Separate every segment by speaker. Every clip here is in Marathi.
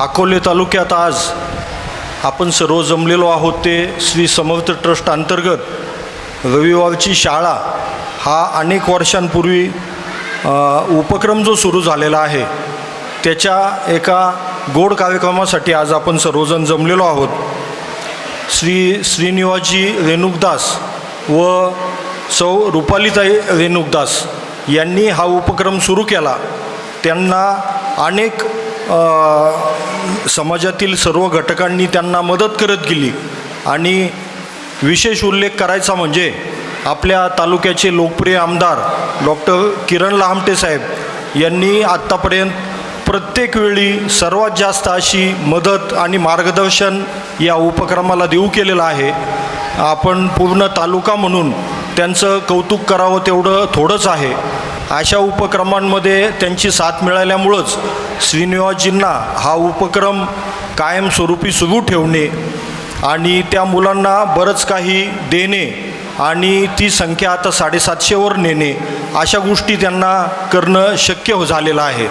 Speaker 1: अकोले तालुक्यात आज आपण सर्व जमलेलो आहोत ते श्री समर्थ ट्रस्ट अंतर्गत रविवारची शाळा हा अनेक वर्षांपूर्वी उपक्रम जो सुरू झालेला आहे त्याच्या एका गोड कार्यक्रमासाठी आज आपण सर्वजण जमलेलो आहोत। श्रीनिवासजी रेणुकदास व सौ रुपालीताई रेणुकदास यांनी हा उपक्रम सुरू केला। त्यांना अनेक समाजातील सर्व घटकांनी त्यांना मदत करत गेली आणि विशेष उल्लेख करायचा म्हणजे आपल्या तालुक्याचे लोकप्रिय आमदार डॉक्टर किरण लहामटे साहेब यांनी आत्तापर्यंत प्रत्येक वेळी सर्वात जास्त अशी मदत आणि मार्गदर्शन या उपक्रमाला देऊ केलेलं आहे। आपण पूर्ण तालुका म्हणून त्यांचं कौतुक करावं तेवढं थोडंच आहे। अशा उपक्रमांमध्ये त्यांची साथ मिळाल्यामुळंच श्रीनिवासजींना हा उपक्रम कायमस्वरूपी सुरू ठेवणे आणि त्या मुलांना बरंच काही देणे आणि ती संख्या आता 750वर नेणे अशा गोष्टी त्यांना करणं शक्य झालेलं आहे।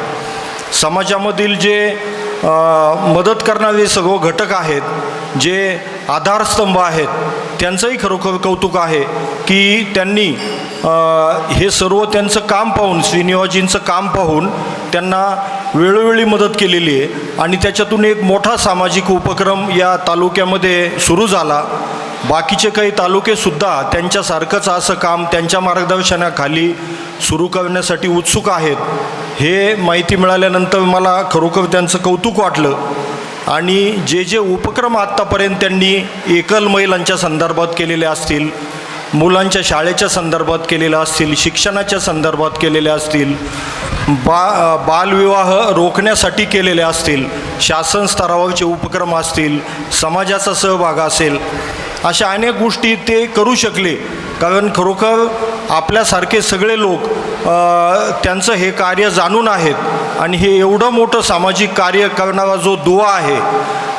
Speaker 1: समाजामधील जे मदत करणारे सर्व घटक आहेत, जे आधारस्तंभ आहेत, त्यांचंही खरोखर कौतुक आहे की त्यांनी हे सर्व त्यांचं काम पाहून, श्रीनिवासजींचं काम पाहून त्यांना वेळोवेळी मदत केलेली आहे आणि त्याच्यातून एक मोठा सामाजिक उपक्रम या तालुक्यामध्ये सुरू झाला। बाकीचे काही तालुकेसुद्धा त्यांच्यासारखंच असं काम त्यांच्या मार्गदर्शनाखाली सुरू करण्यासाठी उत्सुक आहेत। हे माहिती मिळाल्यानंतर मला खरोखर त्यांचं कौतुक वाटलं आणि जे उपक्रम आत्तापर्यंत त्यांनी एकल महिलांच्या संदर्भात केलेले असतील, मुलांच्या शाळेच्या संदर्भात केलेल्या असतील, शिक्षणाच्या संदर्भात केलेले असतील, बालविवाह रोखण्यासाठी केलेले असतील, शासन स्तरावरचे उपक्रम असतील, समाजाचा सहभाग असेल, अशा अनेक गोष्टी ते करू शकले। कारण खरोखर आपल्यासारखे सगळे लोक त्यांचं हे कार्य जाणून आहेत आणि हे एवढं मोठं सामाजिक कार्य करणारा जो दुवा आहे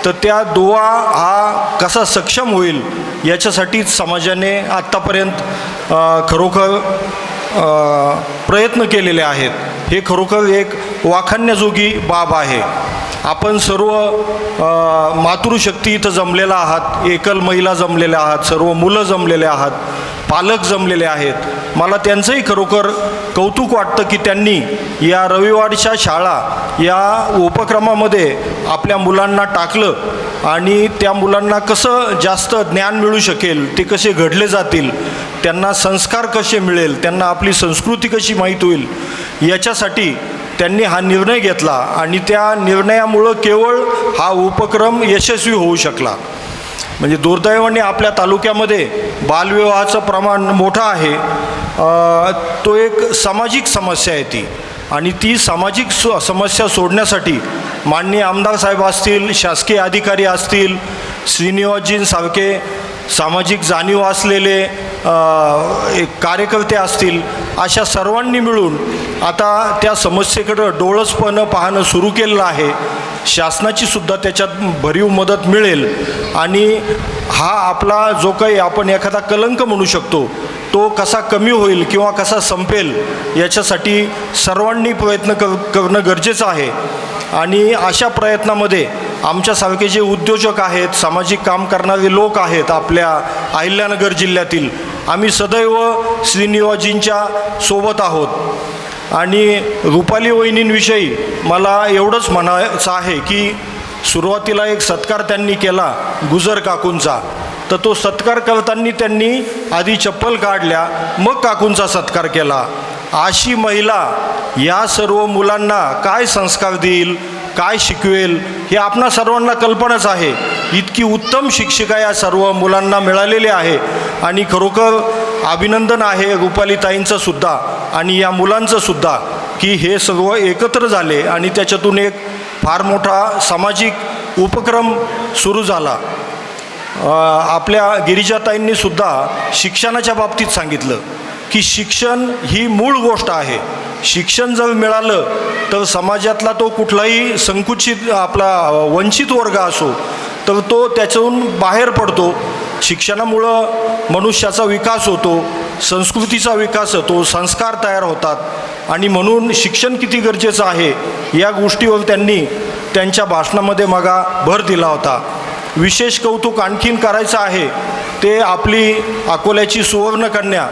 Speaker 1: तर त्या दुवा हा कसा सक्षम होईल याच्यासाठीच समाजाने आत्तापर्यंत खरोखर प्रयत्न केलेले आहेत। हे खरोखर एक वाखाणण्याजोगी बाब आहे। आपण सर्व मातृशक्ती इथं जमलेला आहात, एकल महिला जमलेल्या आहात, सर्व मुलं जमलेले आहात, पालक जमलेले आहेत। मला त्यांचंही खरोखर कौतुक वाटतं की त्यांनी या रविवारच्या शाळा या उपक्रमामध्ये आपल्या मुलांना टाकलं आणि त्या मुलांना कसं जास्त ज्ञान मिळू शकेल, ते कसे घडले जातील, त्यांना संस्कार कसे मिळेल, त्यांना आपली संस्कृती कशी माहीत होईल, याच्यासाठी त्यांनी हा निर्णय घेतला आणि त्या निर्णयामुळं केवळ हा उपक्रम यशस्वी होऊ शकला। म्हणजे दुर्दैवाने आपल्या तालुक्यामध्ये बालविवाहाचं प्रमाण मोठं आहे। तो एक सामाजिक समस्या आहे ती आणि ती सामाजिक समस्या सोडण्यासाठी माननीय आमदार साहेब असतील, शासकीय अधिकारी असतील, श्रीनिवासजींसारखे सामाजिक जाणीव असलेले कार्यकर्ते असतील, अशा सर्वांनी मिळून आता त्या समस्येकडं डोळसपणं पाहणं सुरू केलेलं आहे। शासनाची सुद्धा त्याच्यात भरीव मदत मिळेल आणि हा आपला जो काही आपण एखादा कलंक म्हणू शकतो तो कसा कमी होईल किंवा कसा संपेल याच्यासाठी सर्वांनी प्रयत्न करणं गरजेचं आहे। आणि अशा प्रयत्नामध्ये आमच्यासारखे जे उद्योजक आहेत, सामाजिक काम करणारे लोक आहेत आपल्या अहिल्यानगर जिल्ह्यातील, आम्ही सदैव श्रीनिवासजींच्या सोबत आहोत। आणि रुपाली वहिनींविषयी मला एवढंच म्हणायचं आहे की सुरुवातीला एक सत्कार त्यांनी केला गुजर काकूंचा, तर तो सत्कार करताना त्यांनी आधी चप्पल काढल्या, मग काकूंचा सत्कार केला। अशी महिला या सर्व मुलांना काय संस्कार देईल, काय शिकवेल हे आपणा सर्वांना कल्पनाच आहे। इतकी उत्तम शिक्षिका या सर्व मुलांना मिळालेली आहे आणि खरोखर अभिनंदन आहे रुपालीताईंचं सुद्धा आणि या मुलांचं सुद्धा की हे सर्व एकत्र झाले आणि त्याच्यातून एक फार मोठा सामाजिक उपक्रम सुरू झाला। आपल्या गिरिजाताईंनी सुद्धा शिक्षणाच्या बाबतीत सांगितलं की शिक्षण ही मूळ गोष्ट आहे। शिक्षण जर मिळालं तर समाजातला तो कुठलाही संकुचित आपला वंचित वर्ग असो तर तो त्याच्यातून बाहेर पडतो। शिक्षणामुळं मनुष्याचा विकास होतो, संस्कृतीचा विकास होतो, संस्कार तयार होतात आणि म्हणून शिक्षण किती गरजेचं आहे या गोष्टीवर त्यांनी त्यांच्या भाषणामध्ये मगा भर दिला होता. विशेष कौतुक आणखीन करायचं आहे ते आपली अकोल्याची सुवर्णकन्या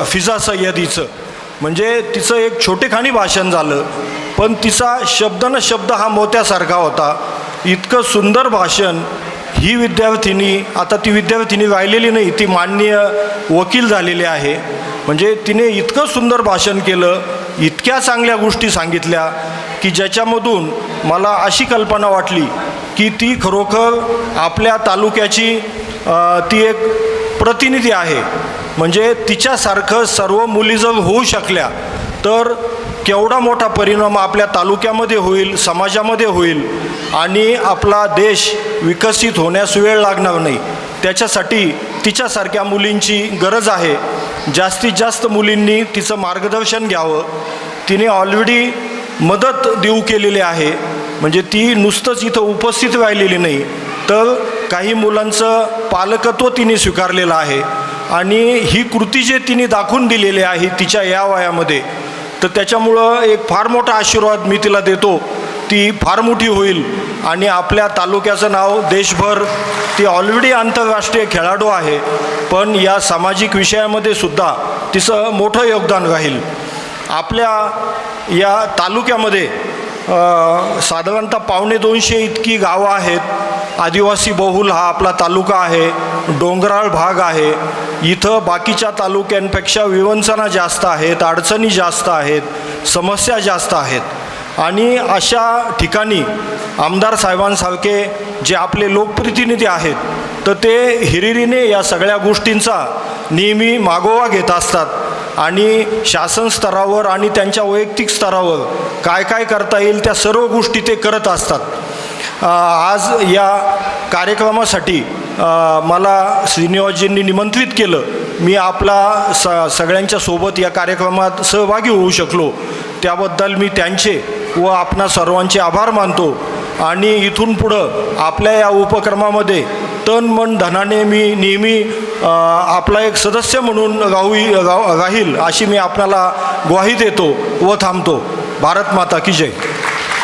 Speaker 1: फिजा सय्यदीचं. म्हणजे तिचं एक छोटेखानी भाषण झालं, पण तिचा शब्द न शब्द हा मोत्यासारखा होता. इतकं सुंदर भाषण ही विद्यार्थिनी, आता ती विद्यार्थिनी राहिलेली नाही, ती माननीय वकील झालेली आहे. म्हणजे तिने इतकं सुंदर भाषण केलं, इतक्या चांगल्या गोष्टी सांगितल्या की ज्याच्यामधून मला अशी कल्पना वाटली की ती खरोखर आपल्या तालुक्याची ती एक प्रतिनिधी आहे. म्हणजे तिच्यासारखं सर्व मुली जर होऊ शकल्या तर केवढा मोठा परिणाम आपल्या तालुक्यामध्ये होईल, समाजामध्ये होईल आणि आपला देश विकसित होण्यास वेळ लागणार नाही. त्याच्यासाठी तिच्यासारख्या मुलींची गरज आहे. जास्तीत जास्त मुलींनी तिचं मार्गदर्शन घ्यावं. तिने ऑलरेडी मदत देऊ केलेली आहे. म्हणजे ती नुसतंच इथं उपस्थित राहिलेली नाही, तर काही मुलांचं पालकत्व तिने स्वीकारलेलं आहे. आणि ही कृती जे तिने दाखवून दिलेली आहे तिच्या या वयामध्ये, तर त्याच्यामुळं एक फार मोठा आशीर्वाद मी तिला देतो. ती फार मोठी होईल आणि आपल्या तालुक्याचं नाव देशभर, ती ऑलरेडी आंतरराष्ट्रीय खेळाडू आहे, पण या सामाजिक विषयामध्ये सुद्धा तिचं मोठं योगदान राहील. आपल्या या तालुक्यामध्ये साधारणतः 250 इतकी गावं आहेत. आदिवासी बहुल हा आपला तालुका आहे, डोंगराळ भाग आहे. इथं बाकीच्या तालुक्यांपेक्षा विवंचना जास्त आहेत, अडचणी जास्त आहेत, समस्या जास्त आहेत. आणि अशा ठिकाणी आमदार साहेबांसारखे जे आपले लोकप्रतिनिधी आहेत, तर ते हिरिरीने या सगळ्या गोष्टींचा नेहमी मागोवा घेत असतात आणि शासन स्तरावर आणि त्यांच्या वैयक्तिक स्तरावर काय काय करता येईल त्या सर्व गोष्टी ते करत असतात. आज या कार्यक्रमासाठी मला श्रीनिवासजींनी निमंत्रित केलं. मी आपला सगळ्यांच्या सोबत या कार्यक्रमात सहभागी होऊ शकलो, त्याबद्दल मी त्यांचे व आपणा सर्वांचे आभार मानतो. आणि इथून पुढं आपल्या या उपक्रमामध्ये तन मन धनाने मी नेहमी आपला एक सदस्य म्हणून राहील अशी मी आपल्याला ग्वाही देतो व थांबतो. भारत माता की जय.